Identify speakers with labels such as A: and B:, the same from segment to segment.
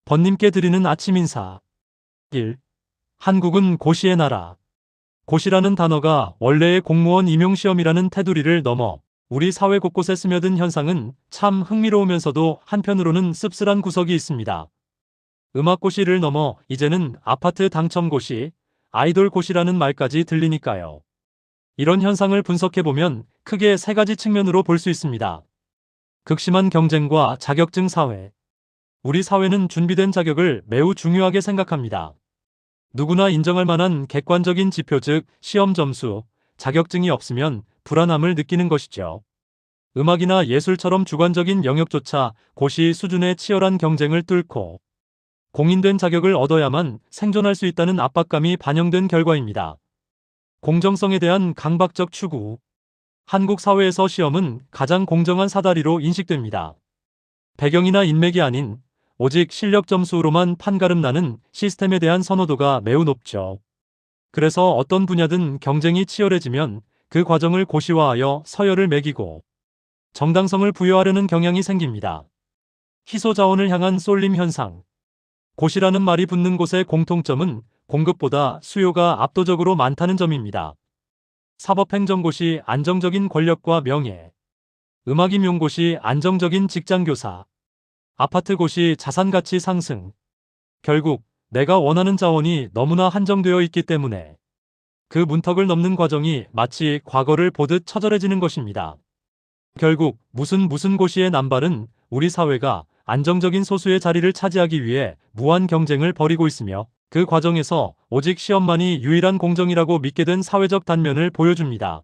A: 번님께 드리는 아침 인사. 1. 한국은 고시의 나라. 고시라는 단어가 원래의 공무원 임용시험이라는 테두리를 넘어 우리 사회 곳곳에 스며든 현상은 참 흥미로우면서도 한편으로는 씁쓸한 구석이 있습니다. 음악고시를 넘어 이제는 아파트 당첨고시, 아이돌고시라는 말까지 들리니까요. 이런 현상을 분석해보면 크게 세 가지 측면으로 볼 수 있습니다. 극심한 경쟁과 자격증 사회. 우리 사회는 준비된 자격을 매우 중요하게 생각합니다. 누구나 인정할 만한 객관적인 지표 즉 시험 점수, 자격증이 없으면 불안함을 느끼는 것이죠. 음악이나 예술처럼 주관적인 영역조차 고시 수준의 치열한 경쟁을 뚫고 공인된 자격을 얻어야만 생존할 수 있다는 압박감이 반영된 결과입니다. 공정성에 대한 강박적 추구. 한국 사회에서 시험은 가장 공정한 사다리로 인식됩니다. 배경이나 인맥이 아닌 오직 실력 점수로만 판가름 나는 시스템에 대한 선호도가 매우 높죠. 그래서 어떤 분야든 경쟁이 치열해지면 그 과정을 고시화하여 서열을 매기고 정당성을 부여하려는 경향이 생깁니다. 희소 자원을 향한 쏠림 현상. 고시라는 말이 붙는 곳의 공통점은 공급보다 수요가 압도적으로 많다는 점입니다. 사법행정고시 안정적인 권력과 명예. 음악임용고시 안정적인 직장교사. 아파트고시 자산가치 상승. 결국 내가 원하는 자원이 너무나 한정되어 있기 때문에 그 문턱을 넘는 과정이 마치 과거를 보듯 처절해지는 것입니다. 결국 무슨 고시의 남발은 우리 사회가 안정적인 소수의 자리를 차지하기 위해 무한 경쟁을 벌이고 있으며 그 과정에서 오직 시험만이 유일한 공정이라고 믿게 된 사회적 단면을 보여줍니다.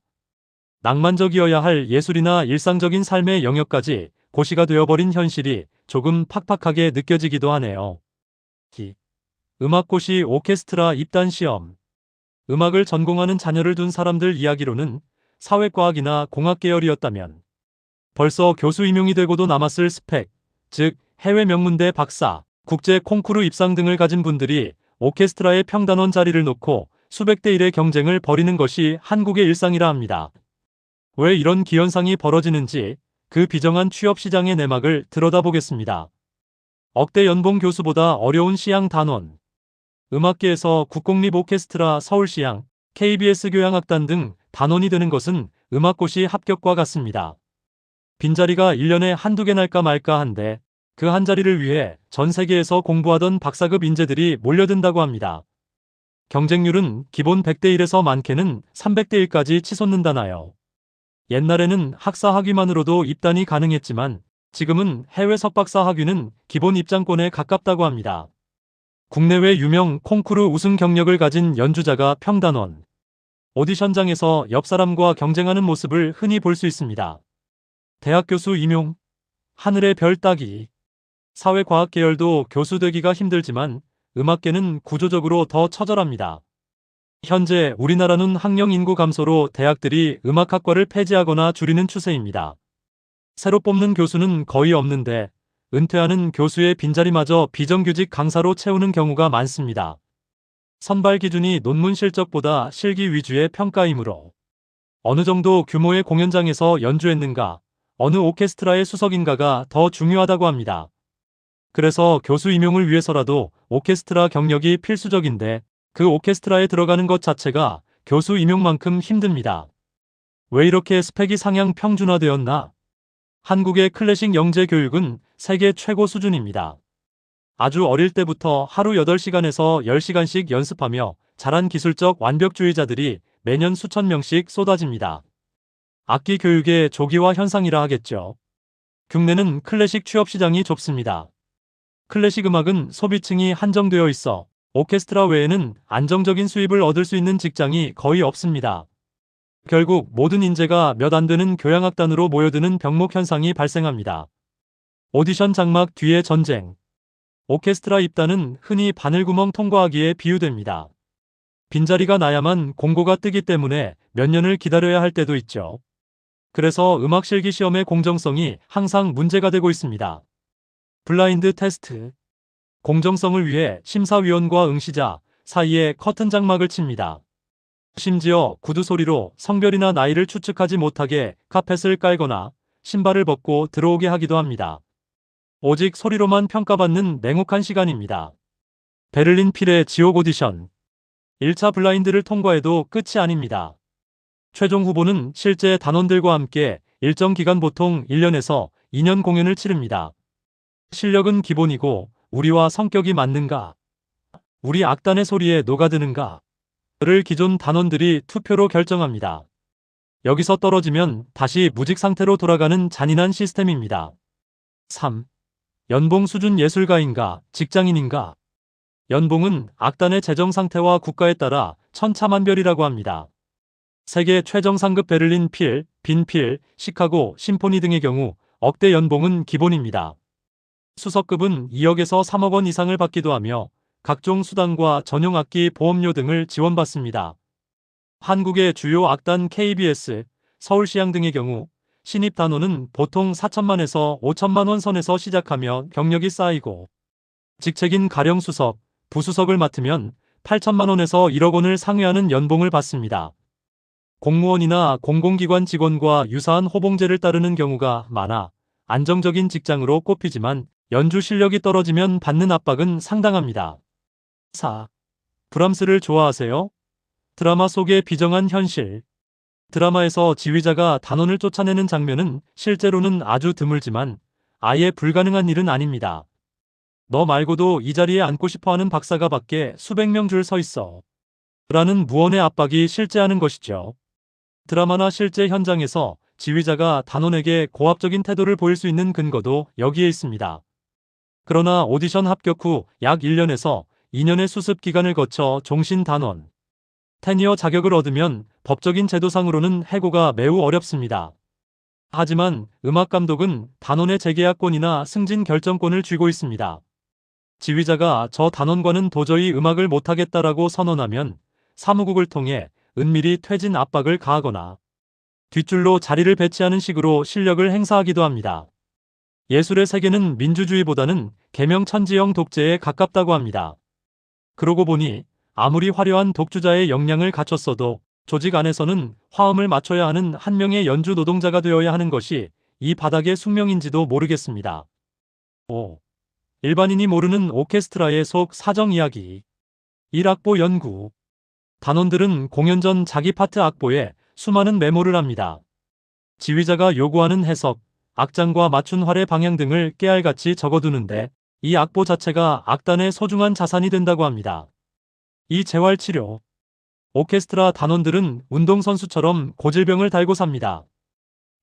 A: 낭만적이어야 할 예술이나 일상적인 삶의 영역까지 고시가 되어버린 현실이 조금 팍팍하게 느껴지기도 하네요. 음악고시 오케스트라 입단 시험. 음악을 전공하는 자녀를 둔 사람들 이야기로는 사회과학이나 공학 계열이었다면 벌써 교수 임용이 되고도 남았을 스펙, 즉 해외 명문대 박사, 국제 콩쿠르 입상 등을 가진 분들이 오케스트라의 평단원 자리를 놓고 수백 대 1의 경쟁을 벌이는 것이 한국의 일상이라 합니다. 왜 이런 기현상이 벌어지는지 그 비정한 취업 시장의 내막을 들여다보겠습니다. 억대 연봉 교수보다 어려운 시향 단원. 음악계에서 국공립 오케스트라 서울시향, KBS 교향악단 등 단원이 되는 것은 음악고시 합격과 같습니다. 빈자리가 1년에 한두 개 날까 말까 한데 그 한 자리를 위해 전 세계에서 공부하던 박사급 인재들이 몰려든다고 합니다. 경쟁률은 기본 100대 1에서 많게는 300대 1까지 치솟는다나요. 옛날에는 학사 학위만으로도 입단이 가능했지만 지금은 해외 석박사 학위는 기본 입장권에 가깝다고 합니다. 국내외 유명 콩쿠르 우승 경력을 가진 연주자가 평단원. 오디션장에서 옆 사람과 경쟁하는 모습을 흔히 볼 수 있습니다. 대학 교수 임용. 하늘의 별 따기. 사회과학 계열도 교수 되기가 힘들지만 음악계는 구조적으로 더 처절합니다. 현재 우리나라는 학령 인구 감소로 대학들이 음악학과를 폐지하거나 줄이는 추세입니다. 새로 뽑는 교수는 거의 없는데 은퇴하는 교수의 빈자리마저 비정규직 강사로 채우는 경우가 많습니다. 선발 기준이 논문 실적보다 실기 위주의 평가이므로 어느 정도 규모의 공연장에서 연주했는가, 어느 오케스트라의 수석인가가 더 중요하다고 합니다. 그래서 교수 임용을 위해서라도 오케스트라 경력이 필수적인데 그 오케스트라에 들어가는 것 자체가 교수 임용만큼 힘듭니다. 왜 이렇게 스펙이 상향 평준화되었나? 한국의 클래식 영재 교육은 세계 최고 수준입니다. 아주 어릴 때부터 하루 8시간에서 10시간씩 연습하며 자란 기술적 완벽주의자들이 매년 수천 명씩 쏟아집니다. 악기 교육의 조기화 현상이라 하겠죠. 국내는 클래식 취업 시장이 좁습니다. 클래식 음악은 소비층이 한정되어 있어 오케스트라 외에는 안정적인 수입을 얻을 수 있는 직장이 거의 없습니다. 결국 모든 인재가 몇 안 되는 교향악단으로 모여드는 병목 현상이 발생합니다. 오디션 장막 뒤의 전쟁. 오케스트라 입단은 흔히 바늘구멍 통과하기에 비유됩니다. 빈자리가 나야만 공고가 뜨기 때문에 몇 년을 기다려야 할 때도 있죠. 그래서 음악 실기 시험의 공정성이 항상 문제가 되고 있습니다. 블라인드 테스트. 공정성을 위해 심사위원과 응시자 사이에 커튼 장막을 칩니다. 심지어 구두 소리로 성별이나 나이를 추측하지 못하게 카펫을 깔거나 신발을 벗고 들어오게 하기도 합니다. 오직 소리로만 평가받는 냉혹한 시간입니다. 베를린 필의 지옥 오디션. 1차 블라인드를 통과해도 끝이 아닙니다. 최종 후보는 실제 단원들과 함께 일정 기간 보통 1년에서 2년 공연을 치릅니다. 실력은 기본이고 우리와 성격이 맞는가? 우리 악단의 소리에 녹아드는가? 를 기존 단원들이 투표로 결정합니다. 여기서 떨어지면 다시 무직 상태로 돌아가는 잔인한 시스템입니다. 3. 연봉 수준 예술가인가, 직장인인가? 연봉은 악단의 재정 상태와 국가에 따라 천차만별이라고 합니다. 세계 최정 상급 베를린 필, 빈 필, 시카고, 심포니 등의 경우 억대 연봉은 기본입니다. 수석급은 2억에서 3억 원 이상을 받기도 하며 각종 수당과 전용 악기, 보험료 등을 지원받습니다. 한국의 주요 악단 KBS, 서울시향 등의 경우 신입 단원은 보통 4천만에서 5천만 원 선에서 시작하며 경력이 쌓이고 직책인 가령 수석, 부수석을 맡으면 8천만 원에서 1억 원을 상회하는 연봉을 받습니다. 공무원이나 공공기관 직원과 유사한 호봉제를 따르는 경우가 많아 안정적인 직장으로 꼽히지만 연주 실력이 떨어지면 받는 압박은 상당합니다. 4. 브람스를 좋아하세요? 드라마 속의 비정한 현실. 드라마에서 지휘자가 단원을 쫓아내는 장면은 실제로는 아주 드물지만 아예 불가능한 일은 아닙니다. 너 말고도 이 자리에 앉고 싶어하는 박사가 밖에 수백 명 줄 서 있어. 라는 무언의 압박이 실제하는 것이죠. 드라마나 실제 현장에서 지휘자가 단원에게 고압적인 태도를 보일 수 있는 근거도 여기에 있습니다. 그러나 오디션 합격 후 약 1년에서 2년의 수습 기간을 거쳐 종신 단원, 테니어 자격을 얻으면 법적인 제도상으로는 해고가 매우 어렵습니다. 하지만 음악감독은 단원의 재계약권이나 승진 결정권을 쥐고 있습니다. 지휘자가 저 단원과는 도저히 음악을 못하겠다라고 선언하면 사무국을 통해 은밀히 퇴진 압박을 가하거나 뒷줄로 자리를 배치하는 식으로 실력을 행사하기도 합니다. 예술의 세계는 민주주의보다는 계명천지형 독재에 가깝다고 합니다. 그러고 보니 아무리 화려한 독주자의 역량을 갖췄어도 조직 안에서는 화음을 맞춰야 하는 한 명의 연주 노동자가 되어야 하는 것이 이 바닥의 숙명인지도 모르겠습니다. 5. 일반인이 모르는 오케스트라의 속 사정 이야기. 1악보 연구. 단원들은 공연 전 자기 파트 악보에 수많은 메모를 합니다. 지휘자가 요구하는 해석, 악장과 맞춘 활의 방향 등을 깨알같이 적어두는데 이 악보 자체가 악단의 소중한 자산이 된다고 합니다. 이 재활치료. 오케스트라 단원들은 운동선수처럼 고질병을 달고 삽니다.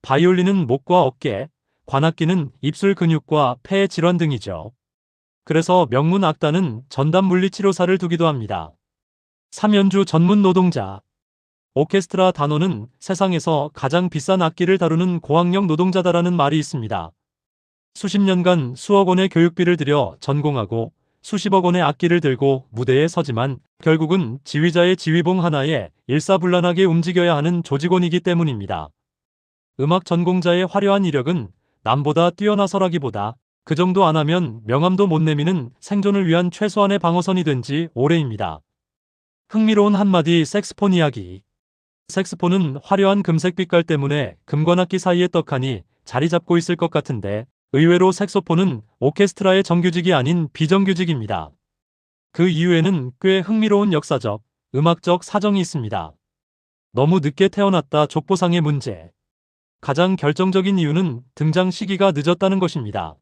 A: 바이올린은 목과 어깨, 관악기는 입술 근육과 폐 질환 등이죠. 그래서 명문 악단은 전담 물리치료사를 두기도 합니다. 3연주 전문 노동자. 오케스트라 단원은 세상에서 가장 비싼 악기를 다루는 고학력 노동자다라는 말이 있습니다. 수십 년간 수억 원의 교육비를 들여 전공하고 수십억 원의 악기를 들고 무대에 서지만 결국은 지휘자의 지휘봉 하나에 일사불란하게 움직여야 하는 조직원이기 때문입니다. 음악 전공자의 화려한 이력은 남보다 뛰어나서라기보다 그 정도 안 하면 명함도 못 내미는 생존을 위한 최소한의 방어선이 된 지 오래입니다. 흥미로운 한마디 색스폰 이야기. 색스폰은 화려한 금색 빛깔 때문에 금관악기 사이에 떡하니 자리 잡고 있을 것 같은데 의외로 색소폰은 오케스트라의 정규직이 아닌 비정규직입니다. 그 이유에는 꽤 흥미로운 역사적, 음악적 사정이 있습니다. 너무 늦게 태어났다 족보상의 문제. 가장 결정적인 이유는 등장 시기가 늦었다는 것입니다.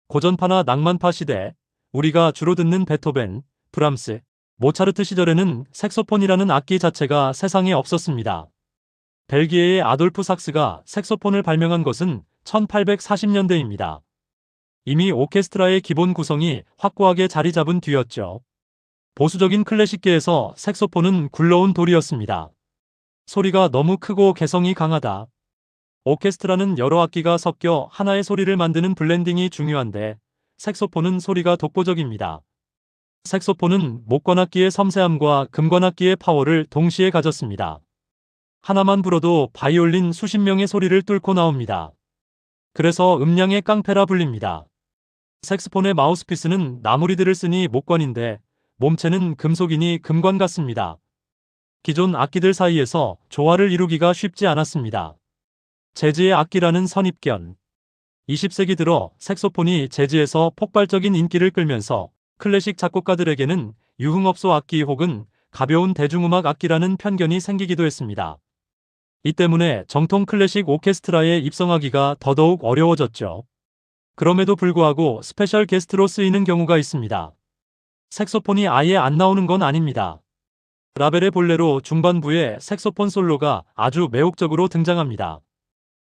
A: 고전파나 낭만파 시대, 우리가 주로 듣는 베토벤, 브람스, 모차르트 시절에는 색소폰이라는 악기 자체가 세상에 없었습니다. 벨기에의 아돌프 삭스가 색소폰을 발명한 것은 1840년대입니다. 이미 오케스트라의 기본 구성이 확고하게 자리 잡은 뒤였죠. 보수적인 클래식계에서 색소폰은 굴러온 돌이었습니다. 소리가 너무 크고 개성이 강하다. 오케스트라는 여러 악기가 섞여 하나의 소리를 만드는 블렌딩이 중요한데 색소폰은 소리가 독보적입니다. 색소폰은 목관악기의 섬세함과 금관악기의 파워를 동시에 가졌습니다. 하나만 불어도 바이올린 수십 명의 소리를 뚫고 나옵니다. 그래서 음량의 깡패라 불립니다. 색스폰의 마우스피스는 나무리들을 쓰니 목관인데 몸체는 금속이니 금관 같습니다. 기존 악기들 사이에서 조화를 이루기가 쉽지 않았습니다. 재즈의 악기라는 선입견. 20세기 들어 색소폰이 재즈에서 폭발적인 인기를 끌면서 클래식 작곡가들에게는 유흥업소 악기 혹은 가벼운 대중음악 악기라는 편견이 생기기도 했습니다. 이 때문에 정통 클래식 오케스트라에 입성하기가 더더욱 어려워졌죠. 그럼에도 불구하고 스페셜 게스트로 쓰이는 경우가 있습니다. 색소폰이 아예 안 나오는 건 아닙니다. 라벨의 볼레로 중반부에 색소폰 솔로가 아주 매혹적으로 등장합니다.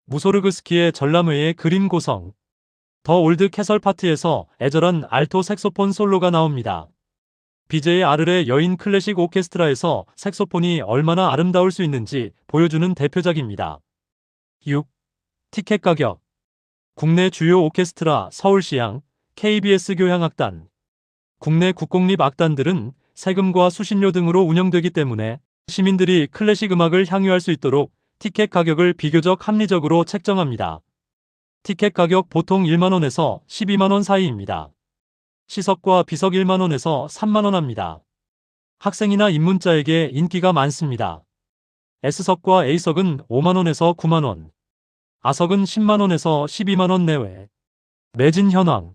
A: 무소르그스키의 전람회의 그림 고성, 더 올드 캐설 파트에서 애절한 알토 색소폰 솔로가 나옵니다. 비제의 아르레 여인 클래식 오케스트라에서 색소폰이 얼마나 아름다울 수 있는지 보여주는 대표작입니다. 6. 티켓 가격. 국내 주요 오케스트라 서울시향, KBS 교향악단, 국내 국공립 악단들은 세금과 수신료 등으로 운영되기 때문에 시민들이 클래식 음악을 향유할 수 있도록 티켓 가격을 비교적 합리적으로 책정합니다. 티켓 가격 보통 1만원에서 12만원 사이입니다. C석과 B석 1만원에서 3만원 합니다. 학생이나 입문자에게 인기가 많습니다. S석과 A석은 5만원에서 9만원, A석은 10만원에서 12만원 내외. 매진 현황.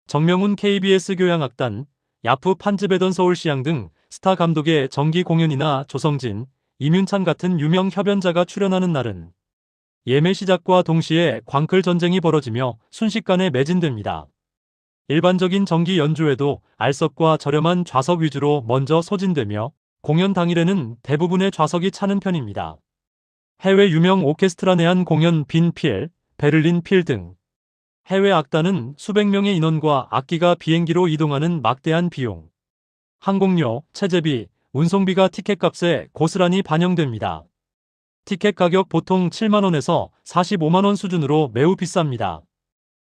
A: 정명훈 KBS 교향악단, 야프 판즈베던 서울시향 등 스타 감독의 정기 공연이나 조성진, 임윤찬 같은 유명 협연자가 출연하는 날은 예매 시작과 동시에 광클 전쟁이 벌어지며 순식간에 매진됩니다. 일반적인 정기 연주회도 R석과 저렴한 좌석 위주로 먼저 소진되며 공연 당일에는 대부분의 좌석이 차는 편입니다. 해외 유명 오케스트라 내한 공연 빈 필, 베를린 필 등 해외 악단은 수백 명의 인원과 악기가 비행기로 이동하는 막대한 비용, 항공료, 체재비, 운송비가 티켓값에 고스란히 반영됩니다. 티켓 가격 보통 7만원에서 45만원 수준으로 매우 비쌉니다.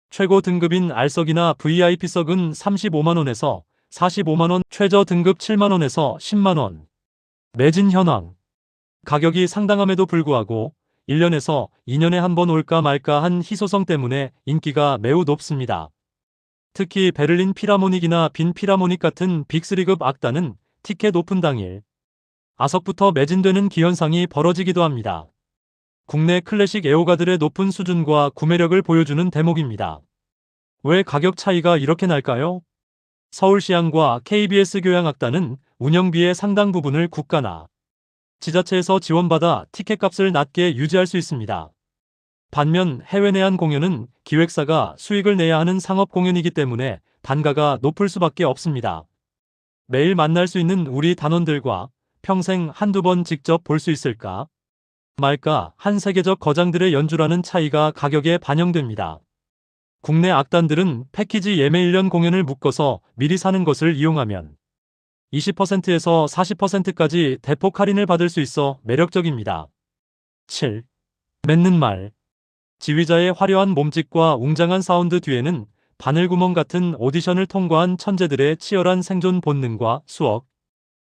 A: 최고 등급인 R석이나 VIP석은 35만원에서 45만원, 최저 등급 7만원에서 10만원. 매진 현황. 가격이 상당함에도 불구하고 1년에서 2년에 한 번 올까 말까 한 희소성 때문에 인기가 매우 높습니다. 특히 베를린 필하모닉이나 빈 필하모닉 같은 빅3급 악단은 티켓 오픈 당일 A석부터 매진되는 기현상이 벌어지기도 합니다. 국내 클래식 애호가들의 높은 수준과 구매력을 보여주는 대목입니다. 왜 가격 차이가 이렇게 날까요? 서울시향과 KBS 교향악단은 운영비의 상당 부분을 국가나 지자체에서 지원받아 티켓값을 낮게 유지할 수 있습니다. 반면 해외 내한 공연은 기획사가 수익을 내야 하는 상업 공연이기 때문에 단가가 높을 수밖에 없습니다. 매일 만날 수 있는 우리 단원들과 평생 한두 번 직접 볼 수 있을까 말까 한 세계적 거장들의 연주라는 차이가 가격에 반영됩니다. 국내 악단들은 패키지 예매 1년 공연을 묶어서 미리 사는 것을 이용하면 20%에서 40%까지 대폭 할인을 받을 수 있어 매력적입니다. 7. 맺는 말. 지휘자의 화려한 몸짓과 웅장한 사운드 뒤에는 바늘구멍 같은 오디션을 통과한 천재들의 치열한 생존 본능과 수억,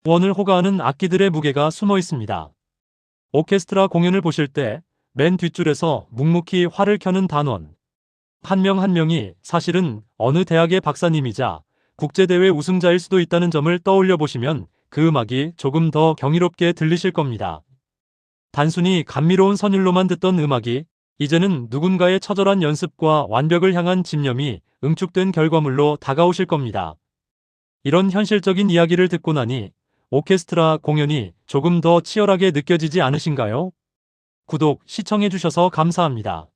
A: 원을 호가하는 악기들의 무게가 숨어 있습니다. 오케스트라 공연을 보실 때 맨 뒷줄에서 묵묵히 활을 켜는 단원 한 명 한 명이 사실은 어느 대학의 박사님이자 국제대회 우승자일 수도 있다는 점을 떠올려 보시면 그 음악이 조금 더 경이롭게 들리실 겁니다. 단순히 감미로운 선율로만 듣던 음악이 이제는 누군가의 처절한 연습과 완벽을 향한 집념이 응축된 결과물로 다가오실 겁니다. 이런 현실적인 이야기를 듣고 나니 오케스트라 공연이 조금 더 치열하게 느껴지지 않으신가요? 구독, 시청해주셔서 감사합니다.